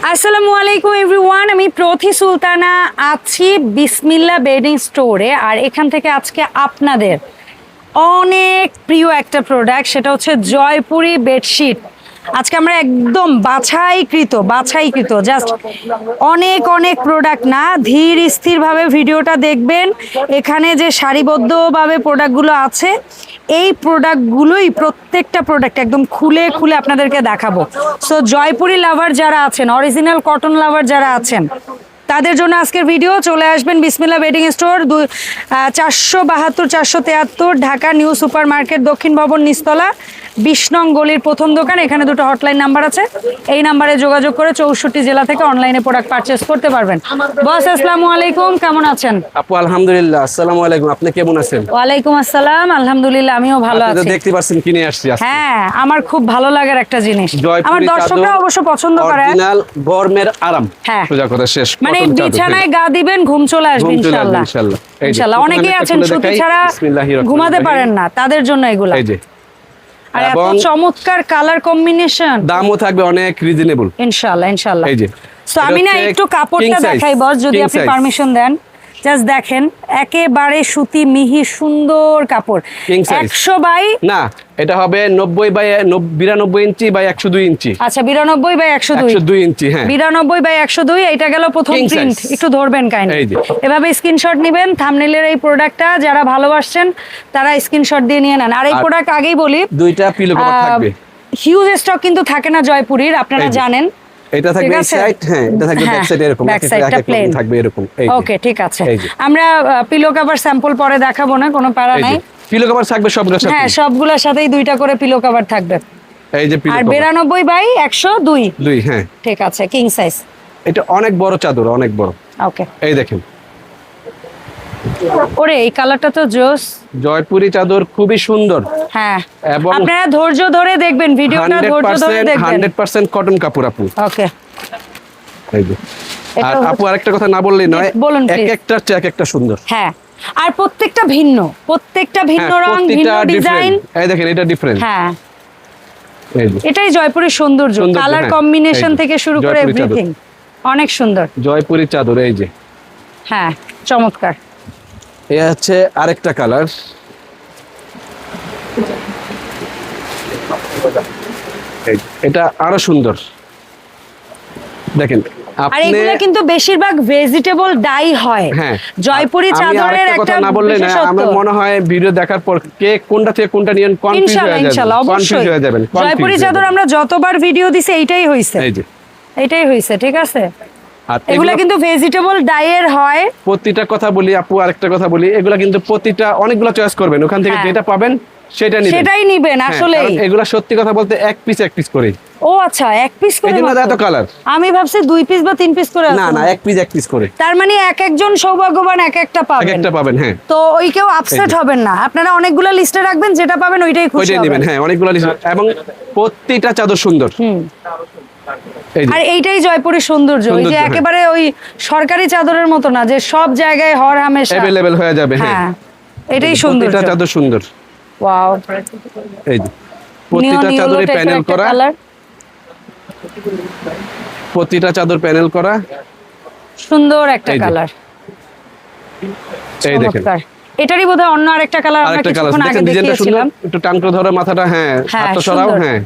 আসসালামু আলাইকুম এভরিওয়ান, আমি প্রথি সুলতানা আছি বিসমিল্লাহ বেডিং স্টোরে। আর এখান থেকে আজকে আপনাদের অনেক প্রিয় একটা প্রোডাক্ট, সেটা হচ্ছে জয়পুরি বেডশিট। আজকে আমরা একদম বাছাইকৃত জাস্ট অনেক প্রোডাক্ট না, ধীর স্থিরভাবে ভিডিওটা দেখবেন। এখানে যে সারিবদ্ধভাবে প্রোডাক্টগুলো আছে, এই প্রোডাক্টগুলোই প্রত্যেকটা প্রোডাক্ট একদম খুলে আপনাদেরকে দেখাবো। সো জয়পুরি লাভার যারা আছেন, অরিজিনাল কটন লাভার যারা আছেন, তাদের জন্য আজকের ভিডিও। চলে আসবেন বিসমিল্লাহ bedding store, 472-473 Dhaka new super market, দক্ষিণ ভবন, নিচতলা, 20 নং গলির প্রথম দোকান। এখানে দুটো হটলাইন নাম্বার আছে, এই নাম্বারে যোগাযোগ করে 64 জেলা থেকে অনলাইনে প্রোডাক্ট পারচেজ করতে পারবেন। বস আসসালামু আলাইকুম, কেমন আছেন? আপু আলহামদুলিল্লাহ। আসসালামু আলাইকুম, আপনি কেমন আছেন? ওয়ালাইকুম আসসালাম, আলহামদুলিল্লাহ আমিও ভালো আছি। দেখতে পাচ্ছেন কিনে আসছি আজকে। হ্যাঁ, আমার খুব ভালো লাগার একটা জিনিস, আমার দর্শকরা অবশ্য পছন্দ করে। অরিজিনাল গরমের আরাম। হ্যাঁ, সোজা কথা শেষ। মানে বিছানায় গা দিবেন, ঘুম চলে আসবে ইনশাআল্লাহ। ইনশাআল্লাহ। অনেকেই আছেন সুতি ছাড়া ঘুমাতে পারেন না, তাদের জন্য এগুলো। এই যে, আর এত চমৎকার কালার কম্বিনেশন, দামও থাকবে অনেক রিজনেবল ইনশাআল্লাহ। এই যে, সো আমি না একটু কাপড়টা দেখাই বস, যদি আপনি পারমিশন দেন। জাস্ট দেখেন, একেবারে সুতি মিহি সুন্দর কাপড়। 100 বাই না, এটা হবে 92 ইঞ্চি বাই 102 ইঞ্চি। আচ্ছা, 92 বাই 102 ইঞ্চি। হ্যাঁ, 92 বাই 102। এটা গেল প্রথম প্রিন্ট। একটু ধরবেন কাইন্ডলি, এভাবে স্ক্রিনশট নেবেন। থাম্বনেলের এই প্রোডাক্টটা যারা ভালোবাসছেন তারা স্ক্রিনশট দিয়ে নিয়ে নেন। আর এই প্রোডাক্ট আগেই বলি, দুইটা পিলো কভার থাকবে। হিউজ স্টক কিন্তু থাকে না জয়পুরীর, আপনারা জানেন। এটা থাকবে এই সাইড, হ্যাঁ এটা থাকবে ব্যাক সাইড, এরকম ব্যাক সাইডটা প্লেন থাকবে এরকম। ওকে, ঠিক আছে। আমরা পিলো কভার স্যাম্পল পরে দেখাবো না, কোনো প্যারা নাই। পিলো কভার থাকবে সবগুলোর সাথে। হ্যাঁ, সবগুলোর সাথেই দুইটা করে পিলো কভার থাকবে। এই যে পিলো আর 92 বাই 102। হ্যাঁ, ঠিক আছে, কিং সাইজ। এটা অনেক বড় চাদর, অনেক বড়। ওকে, এই দেখেন, ওরে এই কালারটা তো জোস। জয়পুরি চাদর খুবই সুন্দর। হ্যাঁ, এবং আপনারা ধৈর্য ধরে দেখবেন ভিডিওটা, ধৈর্য ধরে দেখবেন। 100% কটন কাপড় আপু। ওকে, এই যে। আর আপু আরেকটা কথা না বললেই নয়, এক একটা চেক একটা সুন্দর। হ্যাঁ, আর প্রত্যেকটা ভিন্ন রং, ভিন্ন ডিজাইন। এই দেখেন, এটা ডিফারেন্ট। হ্যাঁ, এই যে, এটাই জয়পুরের সৌন্দর্য, কালার কম্বিনেশন থেকে শুরু করে এভরিথিং অনেক সুন্দর। জয়পুরি চাদর, এই যে। হ্যাঁ, চমৎকার। এই হচ্ছে আরেকটা কালার। এটা আরো সুন্দর, দেখেন। আর এগুলো কিন্তু বেশিরভাগ ভেজিটেবল ডাই হয়। হ্যাঁ, জয়পুরি চাদরের একটা কথা না বললে না, আমার মনে হয় ভিডিও দেখার পর কে কোনটা থেকে কোনটা নিয়ে কনফিউজ হয়ে যাবেন। জয়পুরি চাদর আমরা যতবার ভিডিও দিছি এইটাই হইছে, এই যে এইটাই হইছে, ঠিক আছে। আর এগুলা কিন্তু ভেজিটেবল ডাইয়ের হয়। প্রতিটা কথা বলি আপু, আরেকটা কথা বলি, এগুলা কিন্তু প্রতিটা অনেকগুলা চয়েস করবেন, ওখান থেকে যেটা পাবেন সেটাই নিবেন। আসলে এগুলা সত্যি কথা বলতে এক পিস করে। ও আচ্ছা, এক পিস করে। এত কালার, আমি ভাবছি 2 পিস বা 3 পিস করে। না, এক পিস করে। তার মানে একজন সৌভাগ্যবান একটা পাবেন। হ্যাঁ, তো ওই কেউ আপসেট হবেন না। আপনারা অনেকগুলো লিস্টে রাখবেন, যেটা পাবেন ওইটাই খুশি হবেন। হ্যাঁ, অনেকগুলো লিস্ট, এবং প্রতিটা চাদর সুন্দর। আর এইটাই জয়পুরের সৌন্দর্য, ওই যে একেবারে ওই সরকারি চাদরের মতো না যে সব জায়গায় হর হামেশা अवेलेबल হয়ে যাবে। হ্যাঁ, এটাই সৌন্দর্য। প্রতিটা চাদর সুন্দর। ওয়াও, এই যে প্রতিটা চাদরে প্যানেল করা, প্রতিটা চাদর প্যানেল করা, সুন্দর একটা কালার। এই দেখেন, এটারই বোধহয় অন্য আরেকটা কালার আমরা কিছুক্ষণ আগে দেখিয়েছিলাম। একটু টানকো ধরে মাথাটা। হ্যাঁ, হাতটা সরাও। হ্যাঁ,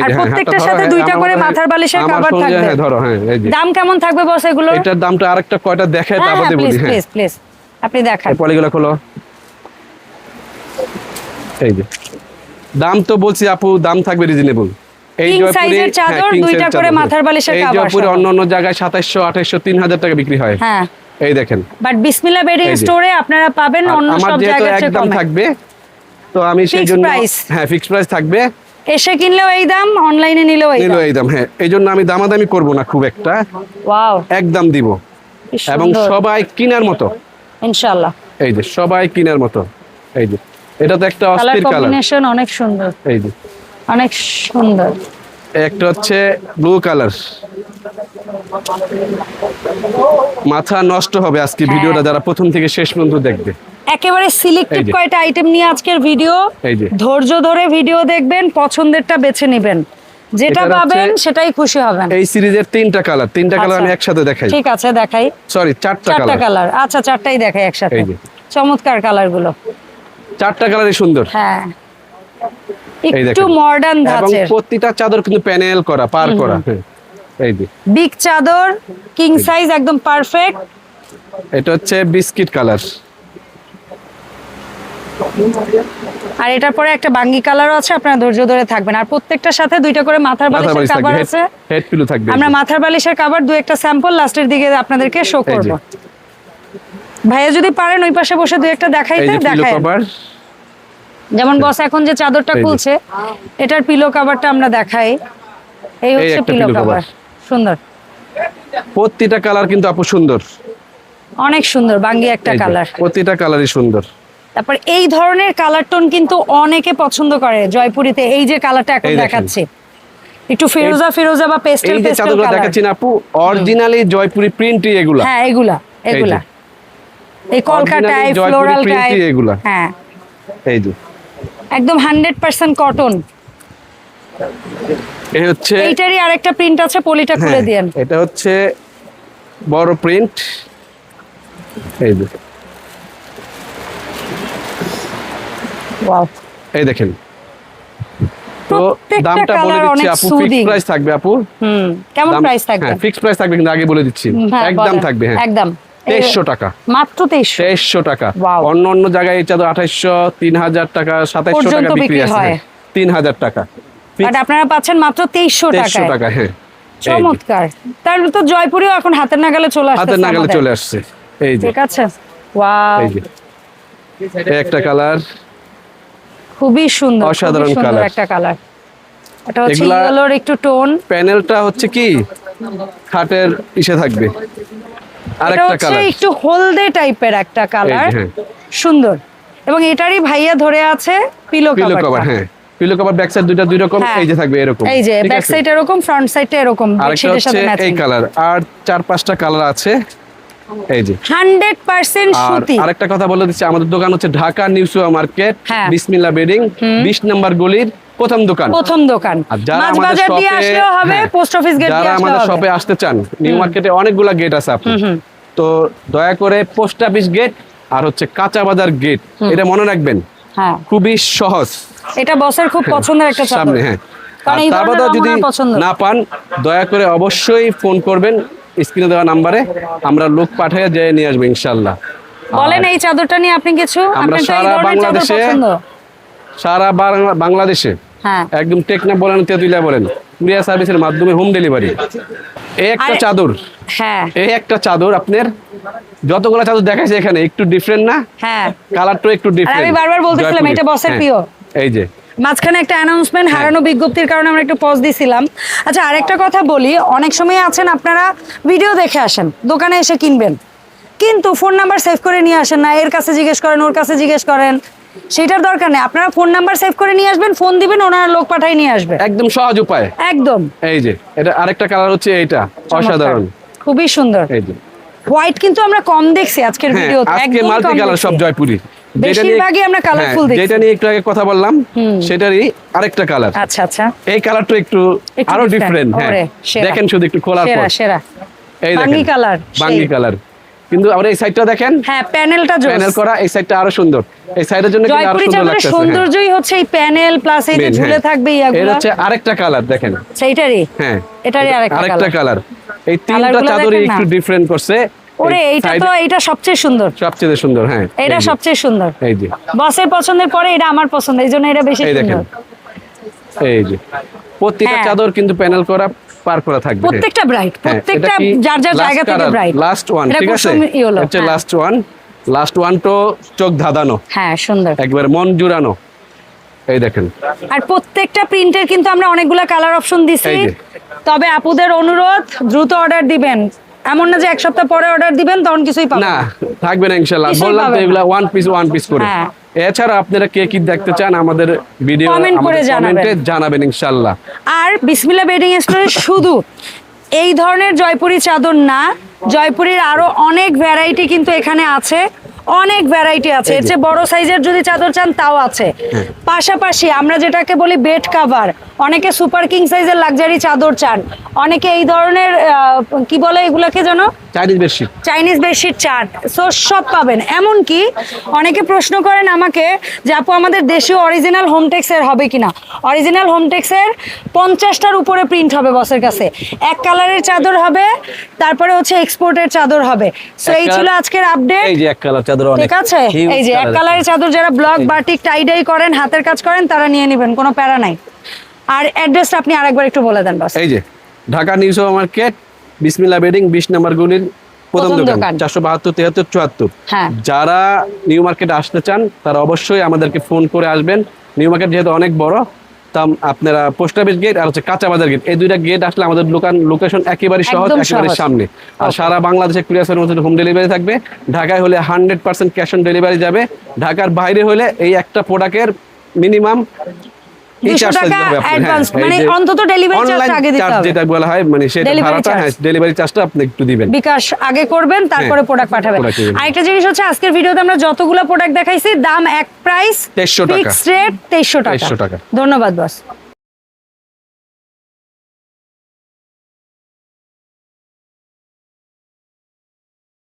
আর প্রত্যেকটার সাথে দুইটা করে মাথার বালিশের কভার থাকবে। হ্যাঁ, ধরো। হ্যাঁ, এই যে। দাম কেমন থাকবে বস এগুলো? এটার দামটা আরেকটা কয়টা দেখায় তারপর দেব। হ্যাঁ, প্লিজ আপনি দেখান। পলিগুলো খোলো। এই যে, দাম তো বলছি আপু, দাম থাকবে রিজনেবল। এই জয়পুরের চাদর দুইটা করে মাথার বালিশের কভার। এই জয়পুরে অন্য জায়গায় 2700, 2800, 3000 টাকা বিক্রি হয়। হ্যাঁ, এই দেখেন। বাট বিসমিল্লাহ বেডিং স্টোরে আপনারা পাবেন অন্য সব জায়গায় থেকে একদম থাকবে। তো আমি সেইজন্য, হ্যাঁ, ফিক্সড প্রাইস থাকবে। এসে কিনলেও এই দাম, অনলাইনে নিলেও এই দাম। হ্যাঁ, এইজন্য আমি দামাদামি করব না খুব একটা। ওয়াও, একদম দিব, এবং সবাই কিনার মতো ইনশাআল্লাহ। এই যে, সবাই কিনার মতো। এই যে, এটা তো একটা অস্থির কালার, কম্বিনেশন অনেক সুন্দর। এই যে, অনেক সুন্দর। একটা হচ্ছে ব্লু কালার। মাথা নষ্ট হবে আজকে ভিডিওটা যারা প্রথম থেকে শেষ পর্যন্ত দেখবে। একেবারে সিলেক্টেড কয়টা আইটেম নিয়ে আজকের ভিডিও। ধৈর্য ধরে ভিডিও দেখবেন, পছন্দেরটা বেছে নেবেন। যেটা পাবেন সেটাই খুশি হবেন। এই সিরিজের তিনটা কালার আমি একসাথে দেখাই। ঠিক আছে, দেখাই। সরি, চারটা কালার। আচ্ছা, চারটাই দেখাই একসাথে। চমৎকার কালার গুলো, চারটা কালারই সুন্দর। হ্যাঁ, একটু মডার্ন ধাঁচের। এবং প্রতিটা চাদর কিন্তু প্যানেল করা, পার করা। এই যে বিগ চাদর, কিং সাইজ, একদম পারফেক্ট। এটা হচ্ছে বিস্কিট কালার। আর এটার পরে একটা বাঙ্গি কালারও আছে, আপনারা ধৈর্য ধরে থাকবেন। আর প্রত্যেকটার সাথে দুইটা করে মাথার বালিশের কভার আছে, হেড পিলো থাকবে। আমরা মাথার বালিশের কভার দু একটা স্যাম্পল লাস্টের দিকে আপনাদেরকে শো করব। ভাইয়া যদি পারেন ওই পাশে বসে দুই একটা দেখাইতে দেখায়। যেমন বস এখন যে চাদরটা খুলছে, এটার পিলো কভারটা আমরা দেখাই। এই হচ্ছে পিলো কভার, সুন্দর। প্রতিটা কালার কিন্তু আপু সুন্দর, অনেক সুন্দর। বাঙ্গি একটা কালার, প্রতিটা কালারই সুন্দর। তারপর এই ধরনের কালার টোন কিন্তু অনেকে পছন্দ করে জয়পুরিতে। এই যে কালারটা এখন দেখাচ্ছি, একটু ফিরোজা বা পেস্টেল এই যে চাদরগুলো দেখাচ্ছি না আপু, অরিজিনালি জয়পুরি প্রিন্টই এগুলা। হ্যাঁ, এগুলা এই কলকাতায় ফ্লোরাল টাইপ এগুলা। হ্যাঁ, এই যে একদম 100% কটন। এই হচ্ছে এইটারই আরেকটা প্রিন্ট আছে, পলিটা খুলে দেন। এটা হচ্ছে বড় প্রিন্ট। এই যে ওয়াও, এই দেখেন। তো দামটা বলে দিচ্ছি আপু, ফিক্সড প্রাইস থাকবে আপু। কেমন প্রাইস থাকবে? হ্যাঁ, ফিক্সড প্রাইস থাকবে, কিন্তু আগে বলে দিচ্ছি একদম থাকবে। হ্যাঁ, একদম 2300 টাকা, মাত্র 2300 টাকা। অন্য জায়গায় এই চাদর 2800, 3000 টাকা, 2700 টাকা বিক্রি হয়। 3000 টাকা, আর আপনারা পাচ্ছেন মাত্র 2300 টাকা। হ্যাঁ, চমৎকার। তার তো জয়পুরিও এখন হাতের নাগালে চলে আসছে। এই যে ঠিক আছে, ওয়াও, এই যে একটা কালার, খুবই সুন্দর, অসাধারণ কালার একটা কালার। এটা হচ্ছে ইয়েলোর একটু টোন। প্যানেলটা হচ্ছে কি খাটের ইসে থাকবে। আরেকটা কালার একটু হলদে টাইপের একটা কালার, সুন্দর। এবং এটারই ভাইয়া ধরে আছে পিলো কভার। হ্যাঁ, পিলো কভার ব্যাক সাইড দুই রকম। এই যে থাকবে এরকম, এই যে ব্যাক সাইড এরকম, ফ্রন্ট সাইডটা এরকম, বেডশিটের সাথে ম্যাচিং। এই কালার আর 4-5টা কালার আছে। এই যে 100% সুতি। আরেকটা কথা বলে দিচ্ছি, আমাদের দোকান হচ্ছে ঢাকা নিউ সুপার মার্কেট, বিসমিল্লাহ বেডিং, 20 নম্বর গলির প্রথম দোকান। মাছবাজার দিয়ে আসলেও হবে, পোস্ট অফিস গেট দিয়ে আসলেও হবে। যারা আমাদের শপে আসতে চান, নিউ মার্কেটে অনেকগুলা গেট আছে আপু, তো দয়া করে পোস্ট অফিস গেট আর হচ্ছে কাঁচা বাজার গেট, এটা মনে রাখবেন। হ্যাঁ, খুবই সহজ। এটা বসের খুব পছন্দের একটা চাদর। হ্যাঁ, তারপরে যদি না পান, দয়া করে অবশ্যই ফোন করবেন স্ক্রিনে দেওয়া নাম্বারে, আমরা লোক পাঠিয়ে যেয়ে নিয়ে আসবো ইনশাআল্লাহ। বলেন এই চাদরটা নিয়ে আপনি কিছু? আমরা সারা বাংলাদেশে একদম টেকনা বলেন, তেতুলিয়া বলেন, কুরিয়ার সার্ভিসের মাধ্যমে হোম ডেলিভারি। এই একটা চাদর, এই একটা চাদর আপনার যতগুলো চাদর দেখাইছে এখানে একটু ডিফারেন্ট না? হ্যাঁ, কালারটা একটু ডিফারেন্ট। আমি বারবার বলতেছিলাম এটা বসের প্রিয়। এই যে মাঝখানে একটা অ্যানাউন্সমেন্ট হারানো বিজ্ঞপ্তির কারণে আমরা একটু পজ দিছিলাম। আচ্ছা, আরেকটা কথা বলি, অনেক সময় আছেন আপনারা ভিডিও দেখে আসেন, দোকানে এসে কিনবেন, কিন্তু ফোন নাম্বার সেভ করে নিয়ে আসেন না। এর কাছে জিজ্ঞেস করেন, ওর কাছে জিজ্ঞেস করেন, সেটার দরকার নেই। আপনারা ফোন নাম্বার সেভ করে নিয়ে আসবেন, ফোন দিবেন, ওনারা লোক পাঠাই নিয়ে আসবে। একদম সহজ উপায়, একদম। এই যে এটা আরেকটা কালার হচ্ছে, এইটা অসাধারণ, খুবই সুন্দর। এই যে হোয়াইট কিন্তু আমরা কম দেখছি আজকের ভিডিওতে, আজকে মাল্টি কালার সব জয়পুরি, বেশিরভাগই আমরা কালারফুল দেখছি। যেটা নিয়ে একটু আগে কথা বললাম সেটারই আরেকটা কালার। আচ্ছা আচ্ছা, এই কালারটা একটু আরো ডিফারেন্ট। হ্যাঁ, দেখেন শুধু একটু খোলার পর, সেরা এই দেখেন বাঙ্গি কালার। কিন্তু আমরা এই সাইডটা দেখেন, হ্যাঁ, প্যানেলটা প্যানেল করা, এই সাইডটা আরো সুন্দর। এই সাইডের জন্য কিন্তু আরো সুন্দর লাগছে। সৌন্দর্যই হচ্ছে এই প্যানেল প্লাস এই যে ঝুলে থাকবে ইয়াগুলো। এটা হচ্ছে আরেকটা কালার, দেখেন সেইটারই। হ্যাঁ, এটারই আরেকটা কালার। এই তিনটা চাদরই একটু ডিফারেন্ট করছে। ওরে, এইটা তো এটা সবচেয়ে সুন্দর, সবচেয়ে সুন্দর। হ্যাঁ, এটা সবচেয়ে সুন্দর। এই যে বসের পছন্দের পরে এটা আমার পছন্দ, এইজন্য এটা বেশি সুন্দর। এই যে প্রত্যেকটা চাদর কিন্তু প্যানেল করা, পার করা থাকবে, প্রত্যেকটা ব্রাইট, প্রত্যেকটা যার যার জায়গা থেকে ব্রাইট। লাস্ট ওয়ান, ঠিক আছে, এটা লাস্ট ওয়ান তো চোখ ধাঁধানো। হ্যাঁ, সুন্দর, একবার মন জুড়ানো। এই দেখেন, আর প্রত্যেকটা প্রিন্টের কিন্তু আমরা অনেকগুলা কালার অপশন দিছি। তবে আপুদের অনুরোধ, দ্রুত অর্ডার দিবেন। এমন না যে এক সপ্তাহ পরে অর্ডার দিবেন তখন কিছুই পাবেন না, থাকবে না ইনশাআল্লাহ। বললাম তো এগুলা ওয়ান পিস করে। এছাড়া আপনারা কে কি দেখতে চান আমাদের ভিডিও কমেন্টে জানাবেন ইনশাআল্লাহ। আর বিসমিল্লাহ বেডিং স্টোরে শুধু এই ধরনের জয়পুরি চাদর না, জয়পুরির আরো অনেক ভ্যারাইটি কিন্তু এখানে আছে, অনেক ভ্যারাইটি আছে। এর চেয়ে বড় সাইজের যদি চাদর চান তাও আছে। পাশাপাশি আমরা যেটাকে বলি বেড কাভার, অনেকে সুপার কিং সাইজের লাক্সারি চাদর চান, অনেকে এই ধরনের কি বলে এগুলাকে জানো, চাইনিজ বেডশিট চান। সো সব পাবেন। এমনকি অনেকে প্রশ্ন করেন আমাকে যে আপু আমাদের দেশীয় অরিজিনাল হোমটেক্সের হবে কিনা। অরিজিনাল হোমটেক্সের 50টার উপরে প্রিন্ট হবে বসের কাছে, এক কালারের চাদর হবে, তারপরে হচ্ছে এক্সপোর্টের চাদর হবে। সো এই ছিল আজকের আপডেট। এই যে এক কালার চাদর, ঠিক আছে, এই যে এক কালারের চাদর, যারা ব্লক বাটিক টাই ডাই করেন, হাতের কাজ করেন, তারা নিয়ে নেবেন, কোনো প্যারা নাই। আর অ্যাড্রেসটা আপনি আরেকবার একটু বলে দেন বস। এই যে ঢাকা নিউ সুপার মার্কেট, বিসমিল্লাহ বেডিং, 20 নম্বর গলির প্রথম দোকান, 472 73 74। হ্যাঁ, যারা নিউ মার্কেটে আসতে চান তারা অবশ্যই আমাদেরকে ফোন করে আসবেন। নিউ মার্কেট যেহেতু অনেক বড়, তা আপনারা পোস্ট অফিস গেট আর হচ্ছে কাঁচা বাজার গেট, এই দুইটা গেট আসলে আমাদের লোকেশন একেবারে সহজ, একেবারে সামনে। আর সারা বাংলাদেশে কুরিয়ারের মধ্যে হোম ডেলিভারি থাকবে। ঢাকায় হলে 100% ক্যাশ অন ডেলিভারি যাবে। ঢাকার বাইরে হলে এই একটা প্রোডাক্টের মিনিমাম 200 টাকা অ্যাডভান্স, মানে অন্তত ডেলিভারি চার্জ আগে দিতে হবে, যেটা বলা হয়, মানে সেটা ভাড়াটা, হ্যাঁ ডেলিভারি চার্জটা আপনি একটু দিবেন, বিকাশ আগে করবেন, তারপরে প্রোডাক্ট পাঠাবেন। আরেকটা জিনিস হচ্ছে আজকের ভিডিওতে আমরা যতগুলো প্রোডাক্ট দেখাইছি দাম এক প্রাইস, 2300 টাকা, ফিক্সড রেট 2300 টাকা। ধন্যবাদ বস।